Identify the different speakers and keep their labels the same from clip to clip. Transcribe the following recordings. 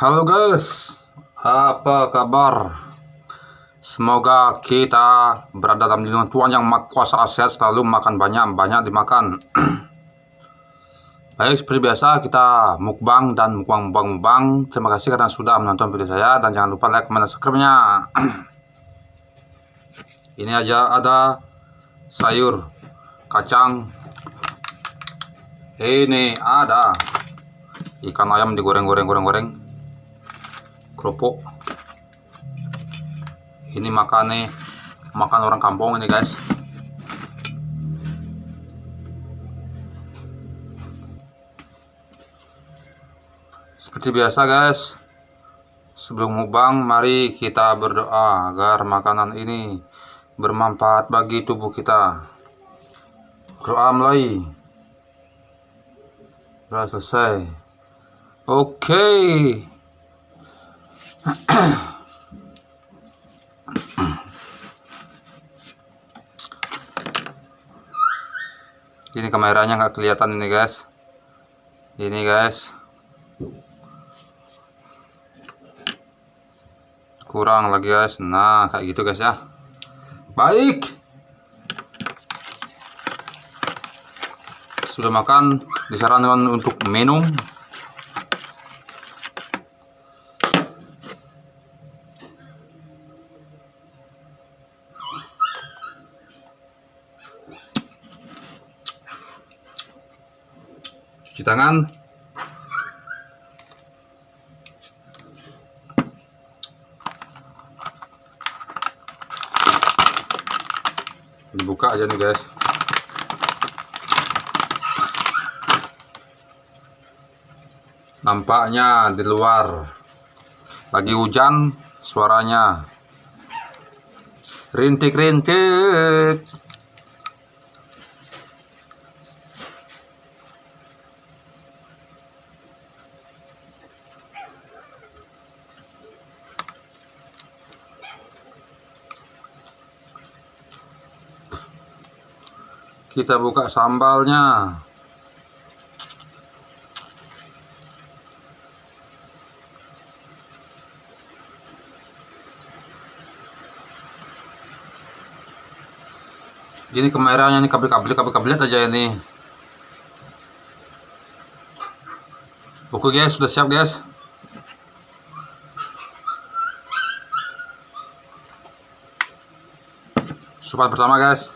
Speaker 1: Halo guys, apa kabar? Semoga kita berada dalam lindungan Tuhan yang Maha Kuasa, sehat selalu, makan banyak dimakan. Baik, seperti biasa kita mukbang dan mukbang. Terima kasih karena sudah menonton video saya dan jangan lupa like, comment, dan subscribe-nya. Ini aja ada sayur kacang. Ini ada ikan ayam digoreng. Kerupuk. Ini makan orang kampung ini guys. Seperti biasa guys, sebelum mukbang mari kita berdoa agar makanan ini bermanfaat bagi tubuh kita. Doa mulai. Sudah selesai. Oke. Ini kameranya nggak kelihatan ini guys. Ini guys. Kurang lagi guys. Nah, kayak gitu guys ya. Baik. Sudah makan, disarankan untuk minum. Cuci tangan. Dibuka aja nih guys. Nampaknya di luar lagi hujan, suaranya rintik-rintik. Kita buka sambalnya. Ini kameranya nih kabel aja ini. Oke guys, sudah siap guys. Supan pertama guys.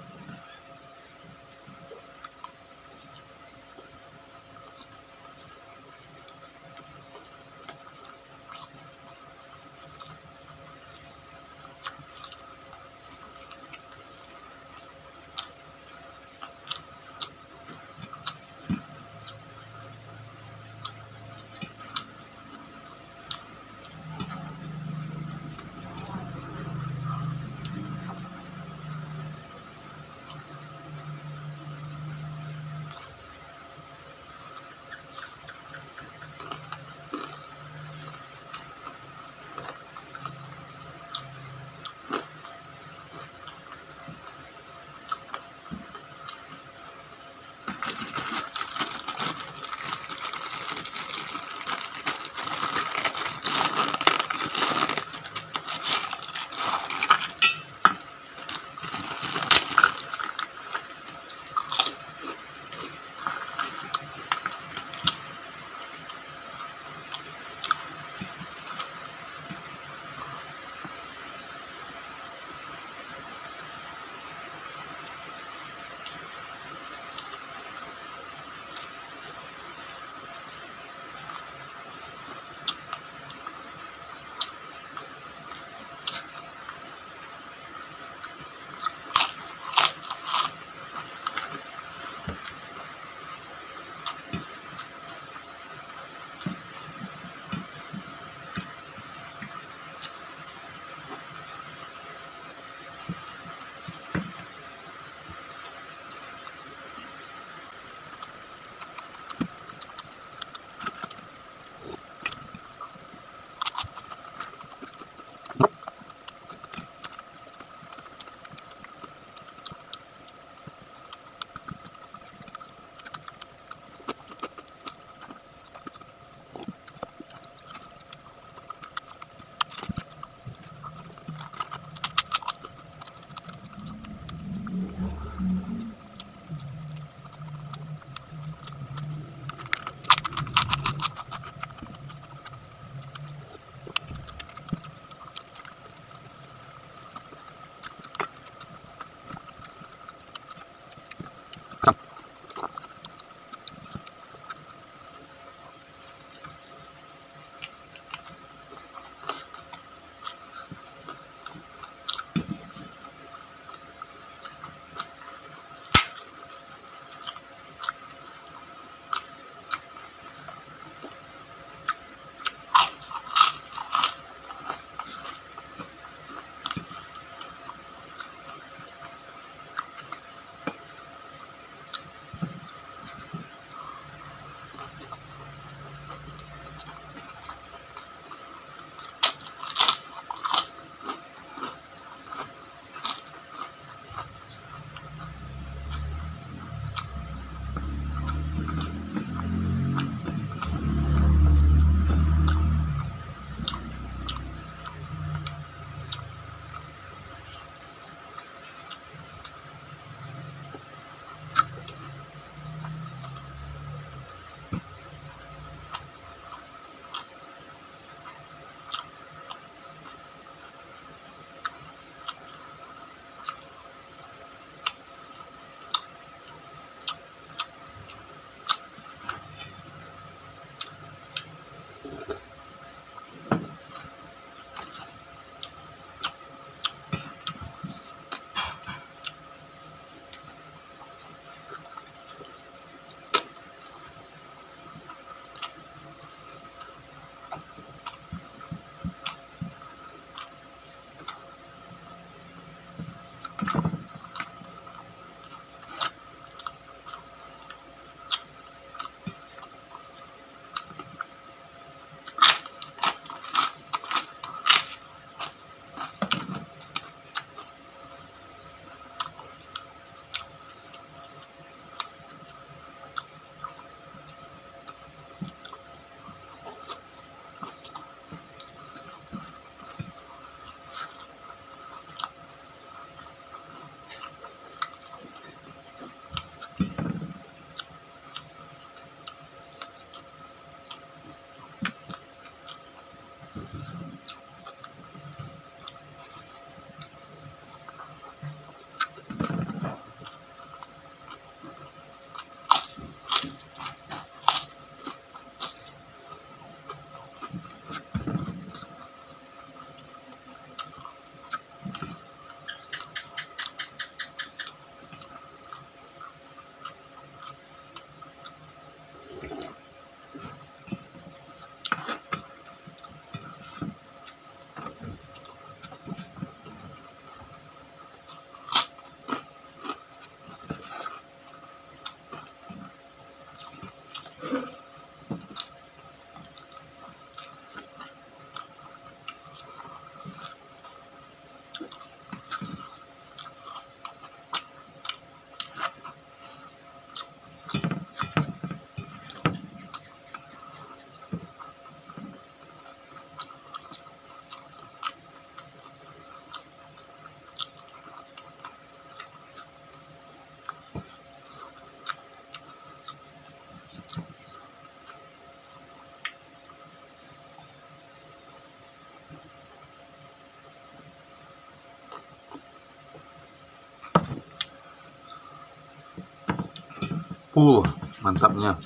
Speaker 1: Mantapnya.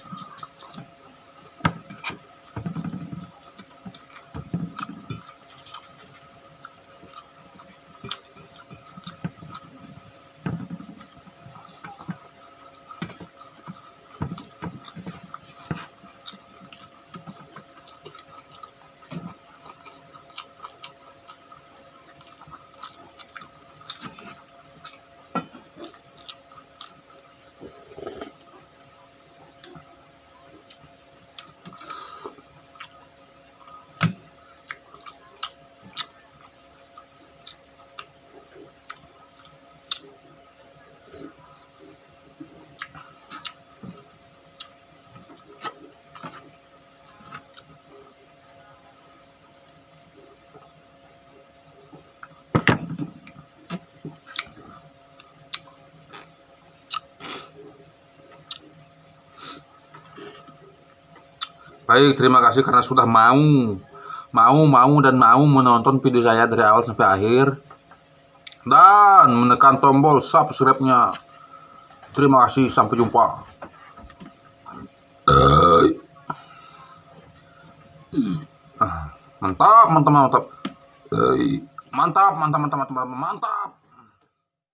Speaker 1: Baik, terima kasih karena sudah mau menonton video saya dari awal sampai akhir dan menekan tombol subscribe-nya. Terima kasih, sampai jumpa. Mantap. Mantap.